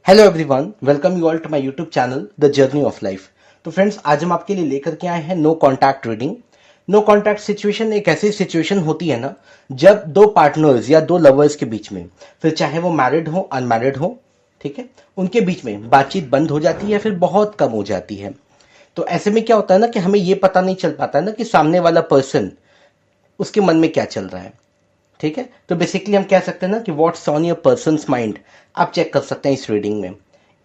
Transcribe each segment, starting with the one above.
Hello everyone, welcome you all to my YouTube channel the journey of life. तो friends, आज हम आपके लिए लेकर के आए हैं no contact reading. No contact situation एक ऐसी सिचुएशन होती है ना, जब दो पार्टनर्स या दो लवर्स के बीच में, फिर चाहे वो मैरिड हो अनमैरिड हो, ठीक है, उनके बीच में बातचीत बंद हो जाती है, फिर बहुत कम हो जाती है। तो ऐसे में क्या होता है ना कि हमें ये पता नहीं चल पाता है ना कि सामने वाला पर्सन, उसके मन में क्या चल रहा है। ठीक है, तो बेसिकली हम कह सकते हैं ना कि what's on your persons mind, आप चेक कर सकते हैं इस रीडिंग में।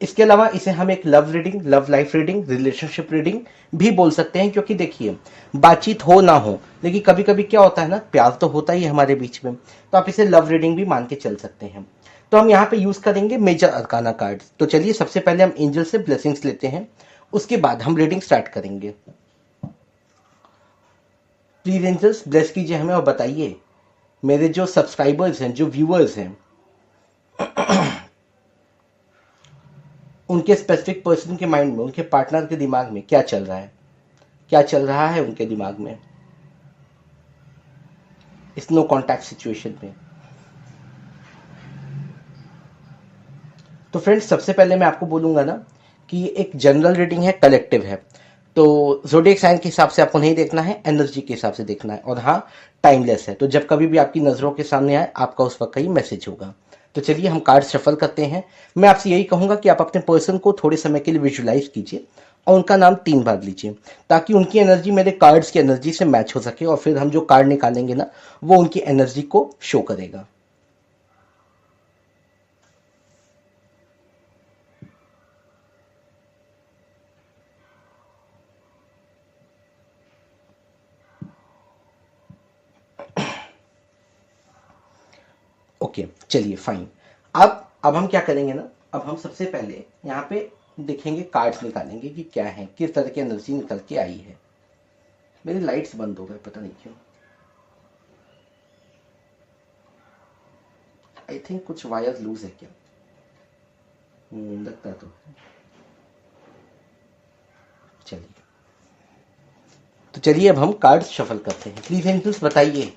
इसके अलावा इसे हम एक love reading, love life reading, relationship reading भी बोल सकते हैं, क्योंकि देखिए, बातचीत हो ना हो, लेकिन कभी कभी क्या होता है ना, प्यार तो होता ही है हमारे बीच में, तो आप इसे लव रीडिंग भी मान के चल सकते हैं। तो हम यहाँ पे यूज करेंगे मेजर अरकाना कार्ड्स। तो चलिए, सबसे पहले हम एंजल से ब्लेसिंग्स लेते हैं, उसके बाद हम रीडिंग स्टार्ट करेंगे। प्लीज एंजल्स ब्लेस कीजिए हमें और बताइए, मेरे जो सब्सक्राइबर्स हैं, जो व्यूअर्स हैं, उनके स्पेसिफिक पर्सन के माइंड में, उनके पार्टनर के दिमाग में क्या चल रहा है, क्या चल रहा है उनके दिमाग में इस नो कॉन्टैक्ट सिचुएशन में। तो फ्रेंड्स, सबसे पहले मैं आपको बोलूंगा ना कि ये एक जनरल रीडिंग है, कलेक्टिव है। तो ज़ोडिएक साइन के हिसाब से आपको नहीं देखना है, एनर्जी के हिसाब से देखना है। और हाँ, टाइमलेस है, तो जब कभी भी आपकी नज़रों के सामने आए, आपका उस वक्त का ही मैसेज होगा। तो चलिए, हम कार्ड शफल करते हैं। मैं आपसे यही कहूंगा कि आप अपने पर्सन को थोड़े समय के लिए विजुलाइज कीजिए और उनका नाम 3 बार लीजिए, ताकि उनकी एनर्जी मेरे कार्ड्स की एनर्जी से मैच हो सके, और फिर हम जो कार्ड निकालेंगे ना, वो उनकी एनर्जी को शो करेगा। ओके, चलिए फाइन। अब हम क्या करेंगे ना, अब हम सबसे पहले यहाँ पे देखेंगे, कार्ड्स निकालेंगे कि क्या है, किस तरह की एनर्जी निकल के आई है। मेरी लाइट्स बंद हो गए, पता नहीं क्यों। आई थिंक कुछ वायर लूज है क्या। लगता तो है। चलिए, तो चलिए अब हम कार्ड्स शफल करते हैं। प्लीज एंजल्स बताइए,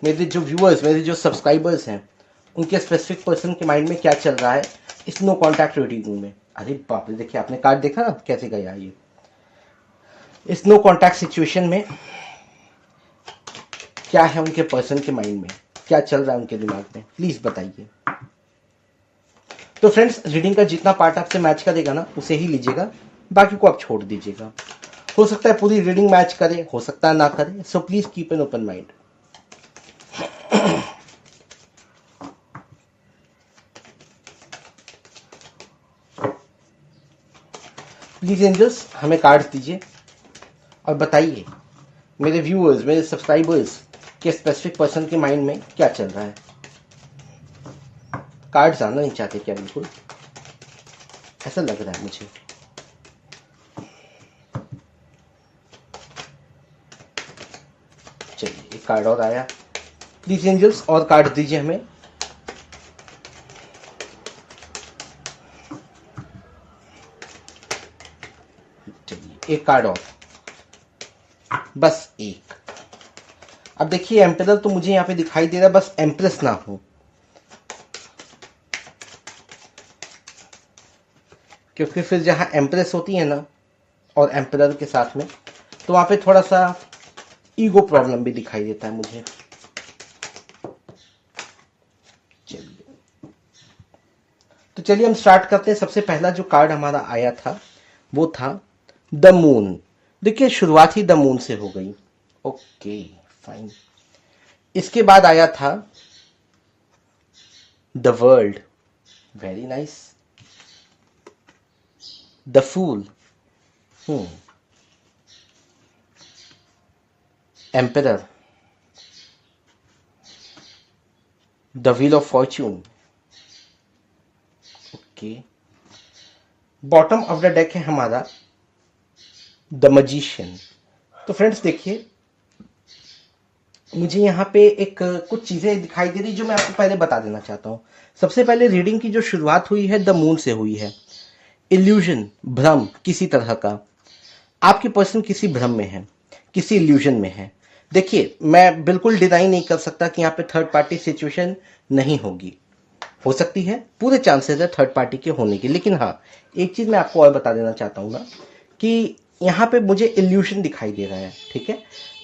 मेरे जो व्यूअर्स, मेरे जो सब्सक्राइबर्स हैं, उनके स्पेसिफिक पर्सन के माइंड में क्या चल रहा है इस नो कॉन्टैक्ट रीडिंग में। अरे बाप रे, देखिए आपने कार्ड देखा ना कैसे गया ये। इस नो कॉन्टैक्ट सिचुएशन में क्या है उनके पर्सन के माइंड में, क्या चल रहा है उनके दिमाग में, प्लीज बताइए। तो फ्रेंड्स, रीडिंग का जितना पार्ट आपसे मैच करेगा ना, उसे ही लीजिएगा, बाकी को आप छोड़ दीजिएगा। हो सकता है पूरी रीडिंग मैच करे, हो सकता है ना करे, so please keep an open mind. Please angels हमें कार्ड्स दीजिए और बताइए, मेरे व्यूअर्स, मेरे सब्सक्राइबर्स के स्पेसिफिक पर्सन के माइंड में क्या चल रहा है। कार्ड्स आना नहीं चाहते क्या, बिल्कुल ऐसा लग रहा है मुझे। चलिए, एक कार्ड और आया। प्लीज एंजल्स और कार्ड दीजिए हमें। चलिए, एक कार्ड और, बस एक। अब देखिए, एम्परर तो मुझे यहाँ पे दिखाई दे रहा है, बस एम्प्रेस ना हो, क्योंकि फिर जहां एम्प्रेस होती है ना और एम्परर के साथ में, तो वहां पे थोड़ा सा ईगो प्रॉब्लम भी दिखाई देता है मुझे। चलिए, तो चलिए हम स्टार्ट करते हैं। सबसे पहला जो कार्ड हमारा आया था वो था द मून। देखिए, शुरुआत ही द मून से हो गई। Okay, fine. इसके बाद आया था the world. Very nice. The fool. Emperor. The wheel of fortune. Okay, bottom of the deck है हमारा द मजिशियन। तो फ्रेंड्स देखिए, मुझे यहाँ पे एक कुछ चीजें दिखाई दे रही जो मैं आपको पहले बता देना चाहता हूँ। सबसे पहले, रीडिंग की जो शुरुआत हुई है द मून से हुई है। इल्यूजन, भ्रम किसी तरह का, आपके पर्सन किसी भ्रम में है, किसी इल्यूजन में है। देखिए, मैं बिल्कुल डिनाई नहीं कर सकता कि यहाँ पे थर्ड पार्टी सिचुएशन नहीं होगी, हो सकती है, पूरे चांसेस है थर्ड पार्टी के होने के। लेकिन हाँ, एक चीज मैं आपको और बता देना चाहता हूँ ना कि यहाँ पे मुझे इल्यूशन दिखाई दे रहा है, ठीक है।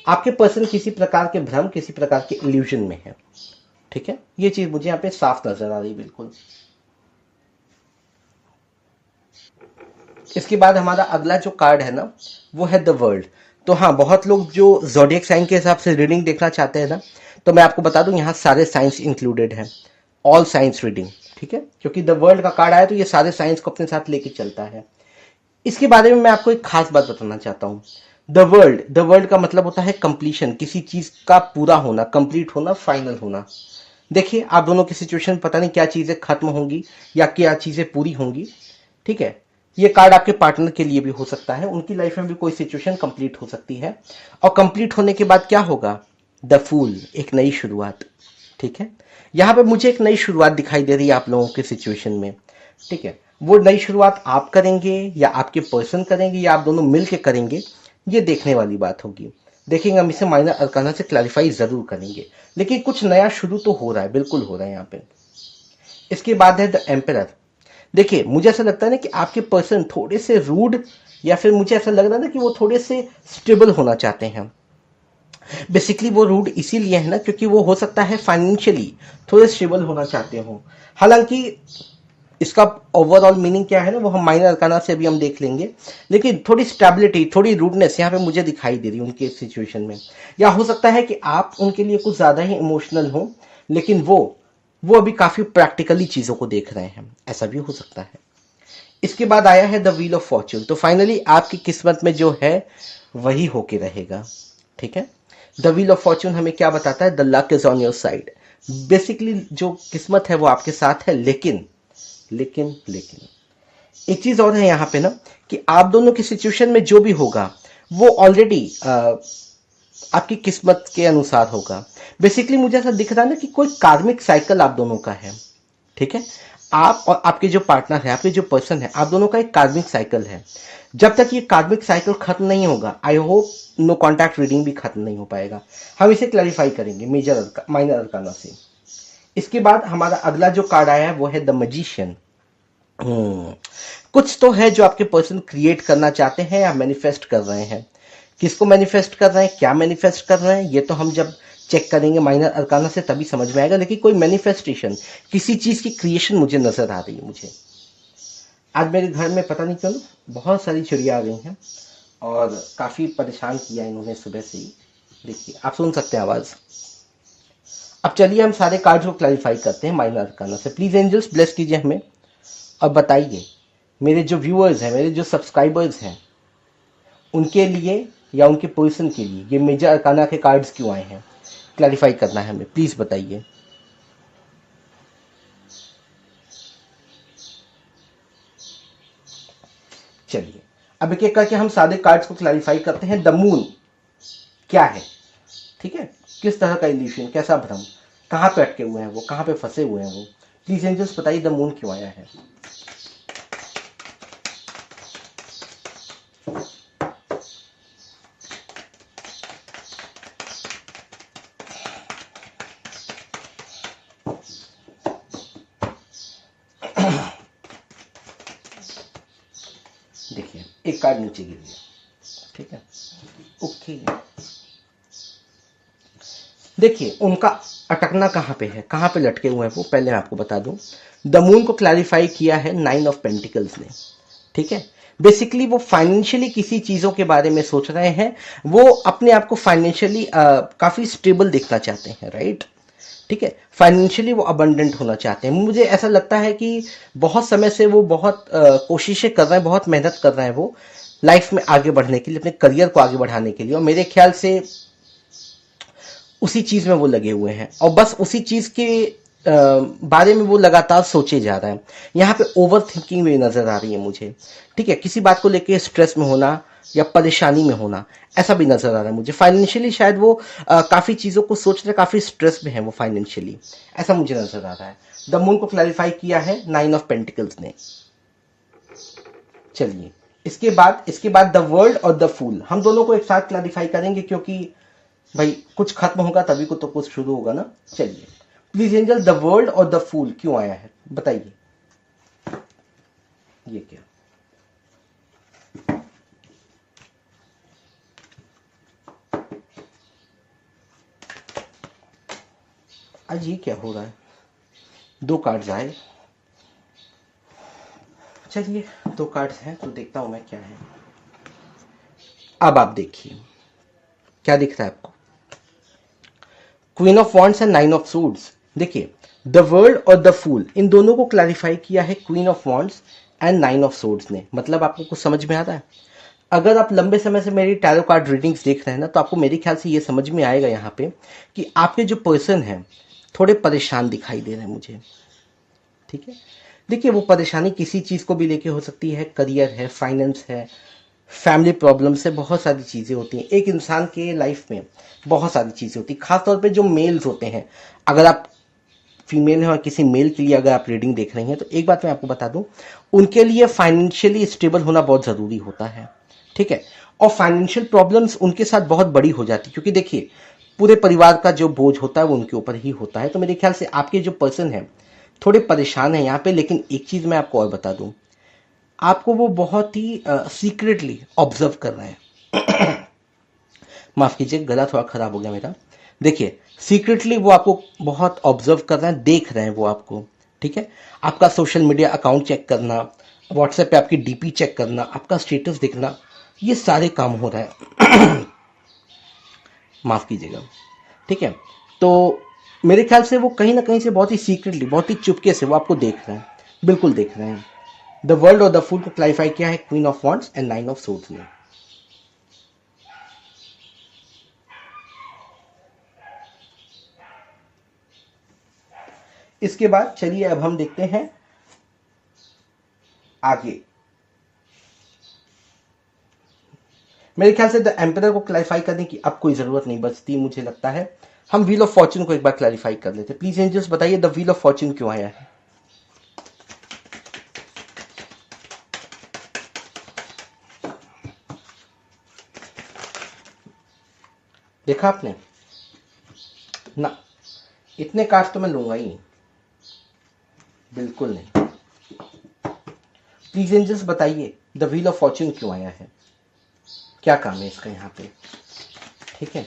आपके पर्सन किसी प्रकार के भ्रम, किसी प्रकार के इल्यूशन में है, ठीक है। ये चीज मुझे यहाँ पे साफ नजर आ रही है बिल्कुल। इसके बाद हमारा अगला जो कार्ड है ना, वो है द वर्ल्ड। तो हाँ, बहुत लोग जो जोडियक साइन के हिसाब से रीडिंग देखना चाहते हैं ना, तो मैं आपको बता दूं यहाँ सारे साइंस इंक्लूडेड हैं, ऑल साइंस रीडिंग, ठीक है। क्योंकि द वर्ल्ड का कार्ड आया तो ये सारे साइंस को अपने साथ लेके चलता है। इसके बारे में मैं आपको एक खास बात बताना चाहता हूँ। द वर्ल्ड का मतलब होता है कंप्लीशन, किसी चीज का पूरा होना, कंप्लीट होना, फाइनल होना। देखिए, आप दोनों की सिचुएशन पता नहीं क्या चीजें खत्म होंगी या क्या चीजें पूरी होंगी, ठीक है। ये कार्ड आपके पार्टनर के लिए भी हो सकता है, उनकी लाइफ में भी कोई सिचुएशन कंप्लीट हो सकती है। और कंप्लीट होने के बाद क्या होगा? द फूल, एक नई शुरुआत, ठीक है। यहां पे मुझे एक नई शुरुआत दिखाई दे रही है आप लोगों के सिचुएशन में, ठीक है। वो नई शुरुआत आप करेंगे या आपके पर्सन करेंगे या आप दोनों मिल के करेंगे, ये देखने वाली बात होगी। देखेंगे, हम इसे माइनर अरकाना से क्लैरिफाई जरूर करेंगे। लेकिन कुछ नया शुरू तो हो रहा है, बिल्कुल हो रहा है यहाँ पे। इसके बाद है द एम्परर। देखिए, मुझे ऐसा लगता है ना कि आपके पर्सन थोड़े से रूड, या फिर मुझे ऐसा लग रहा है ना कि वो थोड़े से स्टेबल होना चाहते हैं। बेसिकली वो रूड इसीलिए है ना क्योंकि वो हो सकता है फाइनेंशियली थोड़े स्टेबल होना चाहते हो। हालांकि इसका ओवरऑल मीनिंग क्या है ना, वो हम माइनर अरकाना से अभी हम देख लेंगे। लेकिन थोड़ी स्टेबिलिटी, थोड़ी रूडनेस यहाँ पे मुझे दिखाई दे रही है उनके सिचुएशन में। या हो सकता है कि आप उनके लिए कुछ ज्यादा ही इमोशनल हो, लेकिन वो अभी काफी प्रैक्टिकली चीजों को देख रहे हैं, ऐसा भी हो सकता है। इसके बाद आया है द व्हील ऑफ फॉर्च्यून। तो फाइनली आपकी किस्मत में जो है वही होके रहेगा, ठीक है। द व्हील ऑफ फॉर्च्यून हमें क्या बताता है? The luck is on your side. Basically जो किस्मत है वो आपके साथ है, लेकिन लेकिन लेकिन एक चीज और है यहाँ पे ना कि आप दोनों की सिचुएशन में जो भी होगा वो ऑलरेडी आपकी किस्मत के अनुसार होगा। बेसिकली मुझे ऐसा दिख रहा है ना कि कोई कार्मिक साइकिल आप दोनों का है, ठीक है। आप और आपके जो पार्टनर है, आपके जो पर्सन है, आप दोनों का एक कार्मिक साइकिल है। जब तक ये कार्मिक साइकिल खत्म नहीं होगा, I hope no contact reading भी खत्म नहीं हो पाएगा। हम इसे क्लैरिफाई करेंगे माइनर अरकाना से। इसके बाद हमारा अगला जो कार्ड आया है वो है द मजिशियन। कुछ तो है जो आपके पर्सन क्रिएट करना चाहते हैं या मैनिफेस्ट कर रहे हैं। किसको मैनिफेस्ट कर रहे हैं, क्या मैनिफेस्ट कर रहे हैं, ये तो हम जब चेक करेंगे माइनर अरकाना से तभी समझ में आएगा। लेकिन कोई मैनिफेस्टेशन, किसी चीज की क्रिएशन मुझे नजर आ रही है। मुझे आज मेरे घर में पता नहीं क्यों बहुत सारी चिड़िया आ गई हैं और काफी परेशान किया इन्होंने सुबह से ही। देखिए, आप सुन सकते हैं आवाज। अब चलिए हम सारे कार्ड्स को क्लैरिफाई करते हैं माइनर अरकाना से। प्लीज एंजल्स ब्लेस कीजिए हमें और बताइए मेरे जो व्यूअर्स हैं, मेरे जो सब्सक्राइबर्स हैं, उनके लिए या उनके पर्सन के लिए ये मेजर अरकाना के कार्ड्स क्यों आए हैं, क्लैरिफाई करना है हमें, प्लीज बताइए। चलिए, अब एक एक करके हम सारे कार्ड्स को क्लैरिफाई करते हैं। द मून क्या है, ठीक है, किस तरह का इल्यूशन, कैसा भ्रम, कहाँ पे अटके हुए हैं वो, कहाँ पे फंसे हुए हैं वो। प्लीज एंजल्स बताइए द मून क्यों आया है। देखिए, एक कार्ड नीचे गिर गया, ठीक है, ओके। देखिए, उनका अटकना कहाँ पे है, कहाँ पे लटके हुए हैं वो, पहले मैं आपको बता दूं। द मून को क्लैरिफाई किया है 9 ऑफ पेंटिकल्स ने, ठीक है। बेसिकली वो फाइनेंशियली किसी चीजों के बारे में सोच रहे हैं। वो अपने आप को फाइनेंशियली काफी स्टेबल देखना चाहते हैं, राइट, ठीक है। फाइनेंशियली वो अबंडेंट होना चाहते हैं। मुझे ऐसा लगता है कि बहुत समय से वो बहुत कोशिशें कर रहे हैं, बहुत मेहनत कर रहे हैं वो लाइफ में आगे बढ़ने के लिए, अपने करियर को आगे बढ़ाने के लिए। और मेरे ख्याल से उसी चीज में वो लगे हुए हैं और बस उसी चीज के बारे में वो लगातार सोचे जा रहा है। यहाँ पे ओवर थिंकिंग भी नजर आ रही है मुझे, ठीक है। किसी बात को लेके स्ट्रेस में होना या परेशानी में होना, ऐसा भी नजर आ रहा है मुझे। फाइनेंशियली शायद वो काफी चीजों को सोच रहे, काफी स्ट्रेस में है वो फाइनेंशियली, ऐसा मुझे नजर आ रहा है। द मून को क्लैरिफाई किया है 9 ऑफ पेंटिकल्स ने। चलिए, इसके बाद द वर्ल्ड और द फूल, हम दोनों को एक साथ क्लैरिफाई करेंगे क्योंकि भाई कुछ खत्म होगा तभी को तो कुछ शुरू होगा ना। चलिए, प्लीज एंजल, द वर्ल्ड और द फूल क्यों आया है, बताइए। ये क्या, आज ये क्या हो रहा है, दो कार्ड्स आए। चलिए, दो कार्ड्स हैं तो देखता हूं मैं क्या है। अब आप देखिए क्या दिख रहा है आपको, queen of wands and nine of swords. देखिए, द वर्ल्ड और द फूल, इन दोनों को क्लैरिफाई किया है queen of wands and nine of swords ने। मतलब आपको कुछ समझ में आ रहा है। अगर आप लंबे समय से मेरी टैरो कार्ड रीडिंग्स देख रहे हैं ना, तो आपको मेरे ख्याल से ये समझ में आएगा यहाँ पे कि आपके जो पर्सन हैं थोड़े परेशान दिखाई दे रहे हैं मुझे। ठीक है, देखिए वो परेशानी किसी चीज़ को भी लेके हो सकती है, करियर है, फाइनेंस है, फैमिली प्रॉब्लम से, बहुत सारी चीज़ें होती हैं। एक इंसान के लाइफ में बहुत सारी चीज़ें होती हैं, खासतौर पे जो मेल्स होते हैं। अगर आप फीमेल हैं और किसी मेल के लिए अगर आप रीडिंग देख रही हैं, तो एक बात मैं आपको बता दूं, उनके लिए फाइनेंशियली स्टेबल होना बहुत ज़रूरी होता है। ठीक है, और फाइनेंशियल प्रॉब्लम्स उनके साथ बहुत बड़ी हो जाती है, क्योंकि देखिए पूरे परिवार का जो बोझ होता है वो उनके ऊपर ही होता है। तो मेरे ख्याल से आपके जो पर्सन है थोड़े परेशान हैं यहाँ पे। लेकिन एक चीज़ मैं आपको और बता दूं, आपको वो बहुत ही सीक्रेटली ऑब्जर्व कर रहे हैं। माफ कीजिए, गला थोड़ा खराब हो गया मेरा। देखिए, सीक्रेटली वो आपको बहुत ऑब्जर्व कर रहे हैं, देख रहे हैं वो आपको। ठीक है, आपका सोशल मीडिया अकाउंट चेक करना, व्हाट्सएप पे आपकी डीपी चेक करना, आपका स्टेटस देखना, ये सारे काम हो रहा है। माफ कीजिएगा। ठीक है, तो मेरे ख्याल से वो कहीं ना कहीं से बहुत ही सीक्रेटली, बहुत ही चुपके से वो आपको देख रहे हैं, बिल्कुल देख रहे हैं। द वर्ल्ड और द फूल को क्लैरिफाई किया है queen of wands and nine of swords ने। इसके बाद चलिए अब हम देखते हैं आगे। मेरे ख्याल से द एम्परर को क्लैरिफाई करने की अब कोई जरूरत नहीं बचती, मुझे लगता है हम व्हील ऑफ फॉर्च्यून को एक बार क्लैरिफाई कर लेते हैं। प्लीज एंजल्स बताइए, द व्हील ऑफ फॉर्च्यून क्यों आया है। देखा आपने ना, इतने कार्ड तो मैं लूंगा ही नहीं, बिल्कुल नहीं। प्लीज एंजल्स बताइए, द व्हील ऑफ फॉर्च्यून क्यों आया है, क्या काम है इसका यहाँ पे। ठीक है,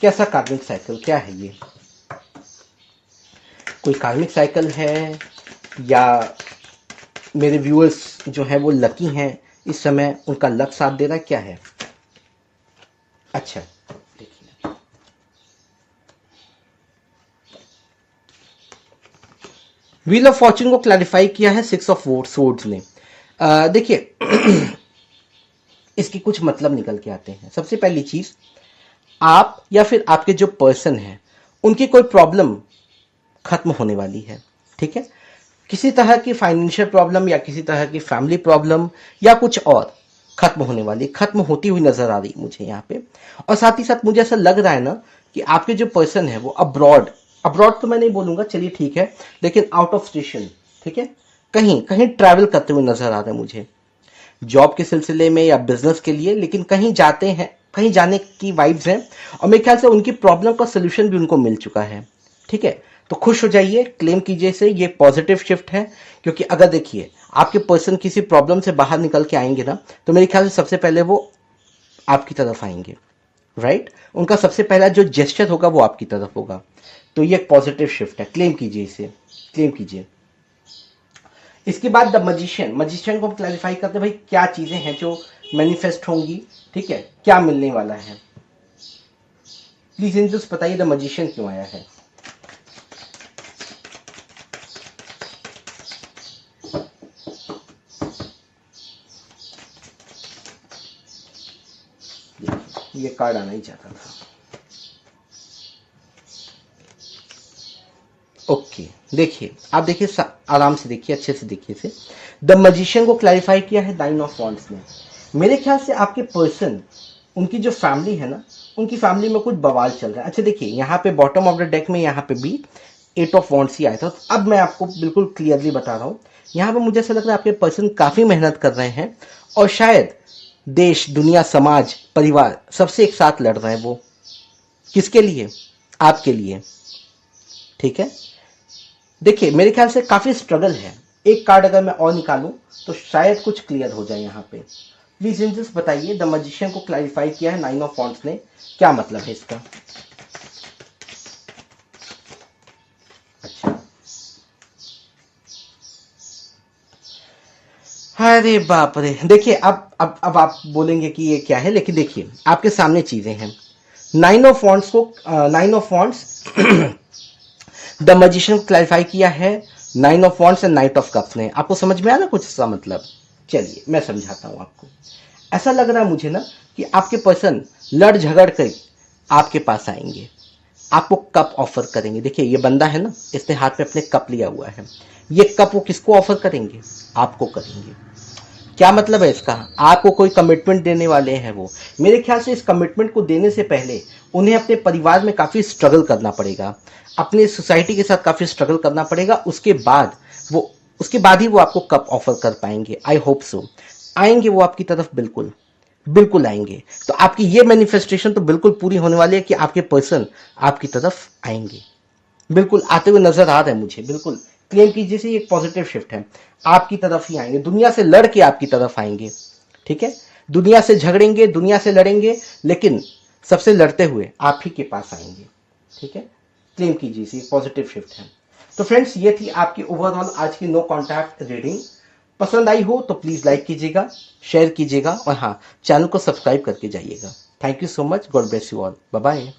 कैसा कार्मिक साइकिल, क्या है ये, कोई कार्मिक साइकिल है या मेरे व्यूअर्स जो है वो लकी हैं इस समय, उनका लक साथ दे रहा है, क्या है। अच्छा देखिए, व्हील ऑफ फॉर्च्यून को क्लैरिफाई किया है सिक्स ऑफ सोर्ड्स ने। देखिए इसकी कुछ मतलब निकल के आते हैं। सबसे पहली चीज, आप या फिर आपके जो पर्सन है उनकी कोई प्रॉब्लम खत्म होने वाली है। ठीक है, किसी तरह की फाइनेंशियल प्रॉब्लम या किसी तरह की फैमिली प्रॉब्लम या कुछ और खत्म होने वाली, खत्म होती हुई नजर आ रही मुझे यहाँ पे। और साथ ही साथ मुझे ऐसा लग रहा है ना कि आपके जो पर्सन है वो अब्रॉड, अब्रॉड तो मैं नहीं बोलूंगा, चलिए ठीक है, लेकिन आउट ऑफ स्टेशन, ठीक है, कहीं कहीं ट्रैवल करते हुए नजर आ रहे हैं मुझे, जॉब के सिलसिले में या बिजनेस के लिए, लेकिन कहीं जाते हैं, कहीं जाने की वाइब्स हैं। और मेरे ख्याल से उनकी प्रॉब्लम का सोल्यूशन भी उनको मिल चुका है। ठीक है, तो खुश हो जाइए, क्लेम कीजिए इसे, ये पॉजिटिव शिफ्ट है। क्योंकि अगर देखिए आपके पर्सन किसी प्रॉब्लम से बाहर निकल के आएंगे ना, तो मेरे ख्याल से सबसे पहले वो आपकी तरफ आएंगे, राइट। उनका सबसे पहला जो जेस्चर होगा वो आपकी तरफ होगा। तो ये एक पॉजिटिव शिफ्ट है, क्लेम कीजिए इसे, क्लेम कीजिए। इसके बाद द मजिशियन, मजिशियन को हम क्लैरिफाई करते हैं, भाई क्या चीजें हैं जो मैनिफेस्ट होंगी, ठीक है, क्या मिलने वाला है। प्लीज एंजल्स बताइए, द मजिशियन क्यों आया है। ये कार्ड आना ही चाहता था। ओके, देखिए आप देखिए, आराम से देखिए, अच्छे से देखिए इसे। द मजिशियन को क्लैरिफाई किया है नाइन ऑफ वॉन्ड्स ने। मेरे ख्याल से आपके पर्सन, उनकी जो फैमिली है ना, उनकी फैमिली में कुछ बवाल चल रहा है। अच्छा देखिए, यहाँ पे बॉटम ऑफ द डेक में यहाँ पे भी एट ऑफ वॉन्ड्स ही आया था। तो अब मैं आपको बिल्कुल क्लियरली बता रहा हूँ, यहाँ पे मुझे ऐसा लग रहा है आपके पर्सन काफी मेहनत कर रहे हैं और शायद देश, दुनिया, समाज, परिवार सबसे एक साथ लड़ रहे हैं। वो किसके लिए, आपके लिए। ठीक है, देखिए मेरे ख्याल से काफी स्ट्रगल है। एक कार्ड अगर मैं और निकालूं तो शायद कुछ क्लियर हो जाए यहाँ पे। प्लीज एंजल्स बताइए, द मैजिशियन को क्लैरिफाई किया है 9 ऑफ वॉन्ड्स ने, क्या मतलब है इसका? अच्छा, अरे बाप रे, देखिए अब आप बोलेंगे कि ये क्या है, लेकिन देखिए आपके सामने चीजें हैं। 9 ऑफ वॉन्ड्स को 9 ऑफ वॉन्ड्स द मैजिशियन को क्लैरिफाई किया है 9 of wands and night of cups ने। आपको समझ में आया ना कुछ इसका मतलब? चलिए मैं समझाता हूं आपको। ऐसा लग रहा है मुझे ना कि आपके पर्सन लड़ झगड़ कर आपके पास आएंगे, आपको कप ऑफर करेंगे। देखिए ये बंदा है ना, इसने हाथ में अपने कप लिया हुआ है, ये कप वो किसको ऑफर करेंगे? आपको करेंगे। क्या मतलब है इसका? आपको कोई कमिटमेंट देने वाले हैं वो। मेरे ख्याल से इस कमिटमेंट को देने से पहले उन्हें अपने परिवार में काफी स्ट्रगल करना पड़ेगा, अपने सोसाइटी के साथ काफी स्ट्रगल करना पड़ेगा, उसके बाद ही वो आपको कप ऑफर कर पाएंगे। I hope so. आएंगे वो आपकी तरफ, बिल्कुल बिल्कुल आएंगे। तो आपकी ये मैनिफेस्टेशन तो बिल्कुल पूरी होने वाली है कि आपके पर्सन आपकी तरफ आएंगे, बिल्कुल आते हुए नजर आ रहे हैं मुझे। बिल्कुल क्लेम कीजिए से एक पॉजिटिव शिफ्ट है, आपकी तरफ ही आएंगे, दुनिया से लड़ के आपकी तरफ आएंगे। ठीक है, दुनिया से झगड़ेंगे, दुनिया से लड़ेंगे, लेकिन सबसे लड़ते हुए आप ही के पास आएंगे। ठीक है, क्लेम कीजिए से एक पॉजिटिव शिफ्ट है। तो फ्रेंड्स, ये थी आपकी ओवरऑल आज की नो कॉन्टैक्ट रीडिंग। पसंद आई हो तो प्लीज लाइक कीजिएगा, शेयर कीजिएगा, और हाँ, चैनल को सब्सक्राइब करके जाइएगा। Thank you so much, God bless you all, bye bye.